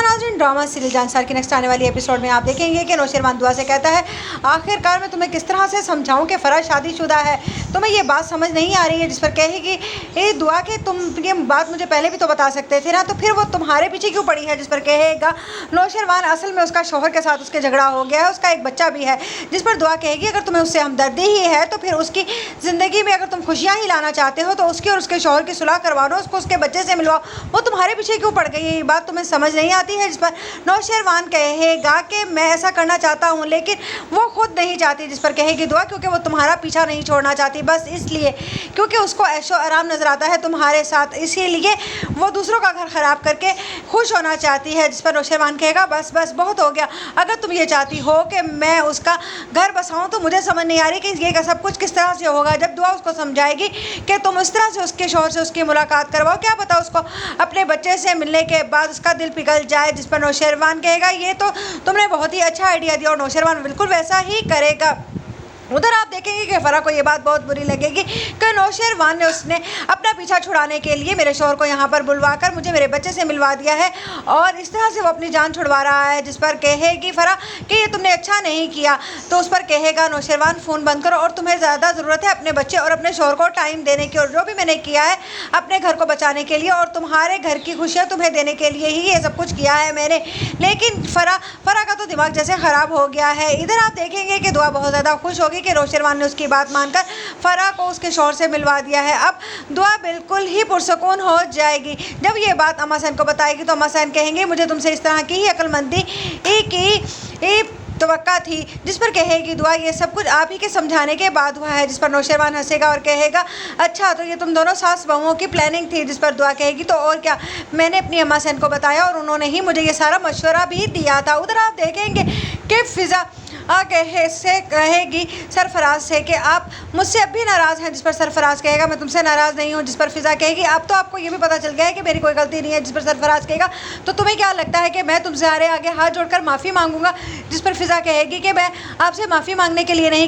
नाज़रीन, drama serial जांसार की next आने वाली एपिसोड में आप देखेंगे कि नौशरवान दुआ से कहता है, आखिरकार मैं तुम्हें किस तरह से समझाऊं कि फ़राज शादीशुदा है, तुम्हें ये बात समझ नहीं आ रही है। जिस पर कहेगी, ये दुआ के तुम ये बात मुझे पहले भी तो बता सकते थे ना, तो फिर वो तुम्हारे पीछे क्यों पड़ी है। जिस पर कहेगा नौशरवान, असल में उसका शोहर के साथ उसके झगड़ा हो गया है, उसका एक बच्चा भी है। जिस पर दुआ कहेगी, अगर तुम्हें उससे हमदर्दी ही है तो फिर उसकी ज़िंदगी में अगर तुम खुशियाँ ही लाना चाहते हो तो उसकी और उसके शोहर की सुलह करवा लो, उसको उसके बच्चे से मिलवाओ, वो तुम्हारे पीछे क्यों पड़ गई है, ये बात तुम्हें समझ नहीं आती है। जिस पर नौशरवान कहेगा कि मैं ऐसा करना चाहता हूँ लेकिन वो खुद नहीं चाहती। जिस पर कहेगी दुआ, क्योंकि वो तुम्हारा पीछा नहीं छोड़ना चाहती, बस इसलिए क्योंकि उसको ऐशो आराम नजर आता है तुम्हारे साथ, इसीलिए वो दूसरों का घर ख़राब करके खुश होना चाहती है। जिस पर नौशरवान कहेगा, बस बस बहुत हो गया, अगर तुम ये चाहती हो कि मैं उसका घर बसाऊँ तो मुझे समझ नहीं आ रही कि ये सब कुछ किस तरह से होगा। जब दुआ उसको समझाएगी कि तुम इस तरह से उसके शोहर से उसकी मुलाकात करवाओ, क्या पता उसको अपने बच्चे से मिलने के बाद उसका दिल पिघल जाए। जिस पर नौशरवान कहेगा, ये तो तुमने बहुत ही अच्छा आइडिया दिया, और नौशरवान बिल्कुल वैसा ही करेगा। उधर आप देखेंगे कि फ़रा को ये बात बहुत बुरी लगेगी कि नौशरवान ने उसने अपना पीछा छुड़ाने के लिए मेरे शोहर को यहाँ पर बुलवाकर मुझे मेरे बच्चे से मिलवा दिया है और इस तरह से वो अपनी जान छुड़वा रहा है। जिस पर कहेगी फ़रा कि ये तुमने अच्छा नहीं किया, तो उस पर कहेगा नौशरवान, फ़ोन बंद करो और तुम्हें ज़्यादा ज़रूरत है अपने बच्चे और अपने शोहर को टाइम देने की, और जो भी मैंने किया है अपने घर को बचाने के लिए और तुम्हारे घर की खुशियाँ तुम्हें देने के लिए ही ये सब कुछ किया है मैंने। लेकिन फ़रा का तो दिमाग जैसे ख़राब हो गया है। इधर आप देखेंगे कि दुआ बहुत ज़्यादा खुश होगी कि नौशरवान ने उसकी बात मानकर फ़रा को उसके शोहर से मिलवा दिया है। अब दुआ बिल्कुल ही पुरसकून हो जाएगी। जब ये बात अम्मा सैन को बताएगी तो अम्मा सैन कहेंगे, मुझे तुमसे इस तरह की ही अक्लमंदी की तवक्का थी। जिस पर कहेगी दुआ, ये सब कुछ आप ही के समझाने के बाद हुआ है। जिस पर नौशरवान हंसेगा और कहेगा, अच्छा तो ये तुम दोनों सास बहुओं की प्लानिंग थी। जिस पर दुआ कहेगी, तो और क्या, मैंने अपनी अम्मा सैन को बताया और उन्होंने ही मुझे ये सारा मशवरा भी दिया था। उधर आप देखेंगे कि फ़िज़ा कहेगी सरफराज से कि आप मुझसे अब भी नाराज़ हैं। जिस पर सरफराज कहेगा, मैं तुमसे नाराज़ नहीं हूँ। जिस पर फ़िज़ा कहेगी, अब तो आपको ये भी पता चल गया है कि मेरी कोई गलती नहीं है। जिस पर सरफराज कहेगा, तो तुम्हें क्या लगता है कि मैं तुमसे आगे हाथ जोड़कर माफ़ी मांगूंगा। जिस पर फ़िज़ा कहेगी कि मैं आपसे माफ़ी मांगने के लिए नहीं